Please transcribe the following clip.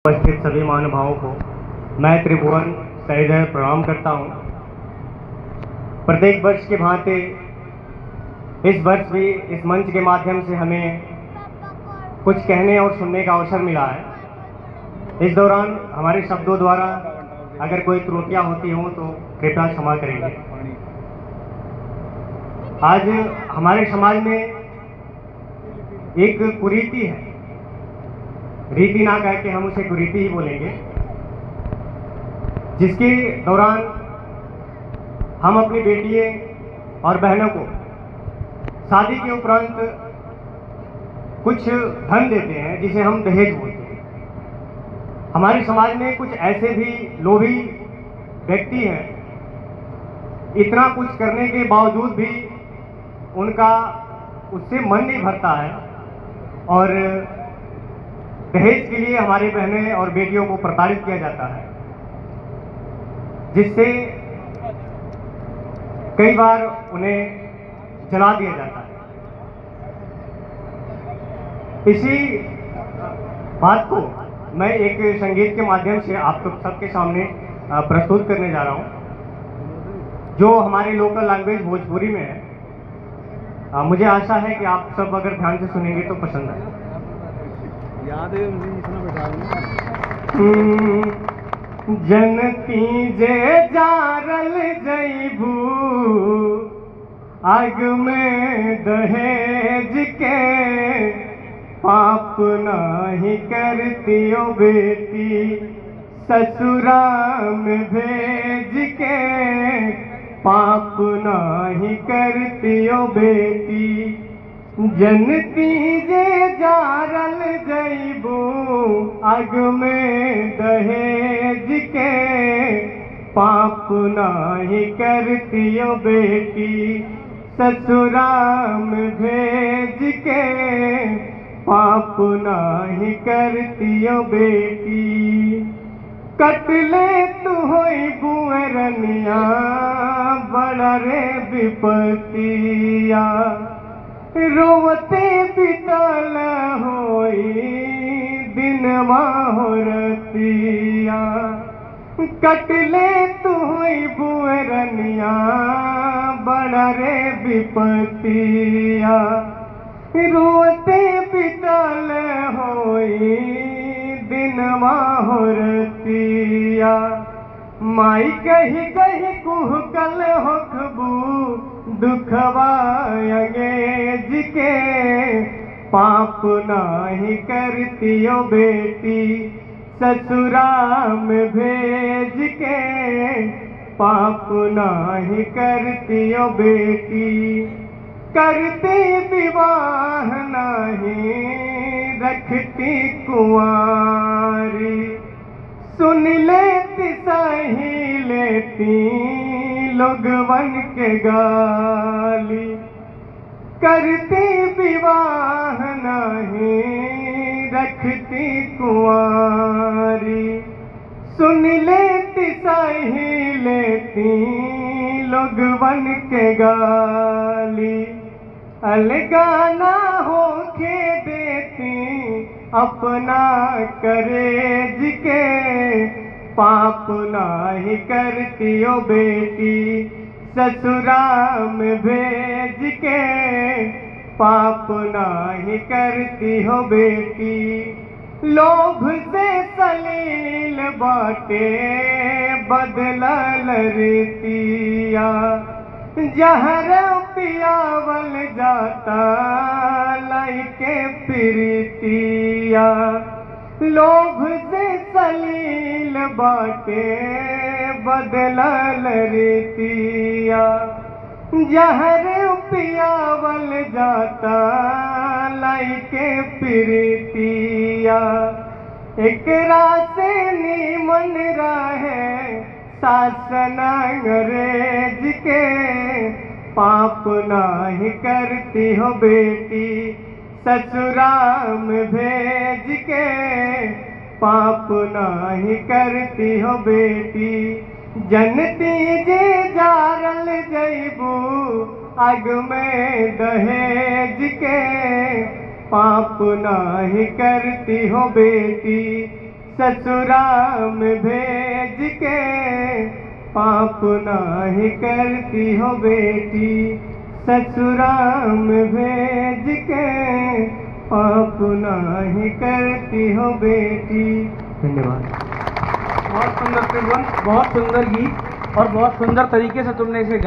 उपस्थित सभी महानुभावों को मैं त्रिभुवन सहृदय प्रणाम करता हूँ। प्रत्येक वर्ष की भांति इस वर्ष भी इस मंच के माध्यम से हमें कुछ कहने और सुनने का अवसर मिला है। इस दौरान हमारे शब्दों द्वारा अगर कोई त्रुटियां होती हों तो कृपया क्षमा करेंगे। आज हमारे समाज में एक कुरीति है, रीति ना कह के हम उसे कुरीति ही बोलेंगे, जिसके दौरान हम अपनी बेटियों और बहनों को शादी के उपरांत कुछ धन देते हैं जिसे हम दहेज बोलते हैं। हमारे समाज में कुछ ऐसे भी लोभी व्यक्ति हैं, इतना कुछ करने के बावजूद भी उनका उससे मन नहीं भरता है और दहेज के लिए हमारी बहनें और बेटियों को प्रताड़ित किया जाता है, जिससे कई बार उन्हें जला दिया जाता है। इसी बात को मैं एक संगीत के माध्यम से आप सबके सामने प्रस्तुत करने जा रहा हूं, जो हमारी लोकल लैंग्वेज भोजपुरी में है। मुझे आशा है कि आप सब अगर ध्यान से सुनेंगे तो पसंद आए। याद है मुझे इतना बैठा जनती जे जारल जैबू आग में दहेज के पाप नाही करतियो बेटी ससुरा में भेज के पाप नाही करतियो बेटी जनती जे जारल जैबू आग में दहेज के पाप नाही करतियो बेटी ससुरा में भेज के पाप नाही करतियो बेटी कटले तू होई बुअरनिया बड़ा रे विपतिया रोवते बितल होई दिनवा हो रतिया कटले तू होई बुअरनिया बड़ा रे विपतिया रोवते बितल होई दिनवा हो रतिया माई कही कही कुहकल होखबू दुखवा अंगेज के पाप नाही करतियो बेटी ससुरा में भेज के पाप नाही करतियो बेटी करती विवाह नाही रखती कुंवारी सुन लेती सही लेती लोगवन के गाली करती विवाह नहीं रखती कुंवारी सुन लेती सही लेती लोगवन के गाली अलगाना होके देती अपना करेज के पाप नाही करतियो बेटी ससुरा में भेज के पाप नाही करती हो बेटी लोभ से सलील बाटे बदलल रीतिया जहर पियावल जाता लाइके प्रीतिया लोभ से सलील बाटे बदलल रीतिया जहर पियावल जाता लाइके प्रीतिया एकरा से नीमन रहे शासन अंग्रेज के पाप नाही करती हो बेटी ससुरा में भेज के पाप नाही करती हो बेटी जनती जे जारल जैबू आग में दहेज के पाप नाही करती हो बेटी ससुराल में भेज के पाप नाही करती हो बेटी, ससुराल में भेज के पाप नाही करती हो बेटी। धन्यवाद। बहुत सुंदर त्रिभुवन, बहुत सुंदर गीत और बहुत सुंदर तरीके से तुमने इसे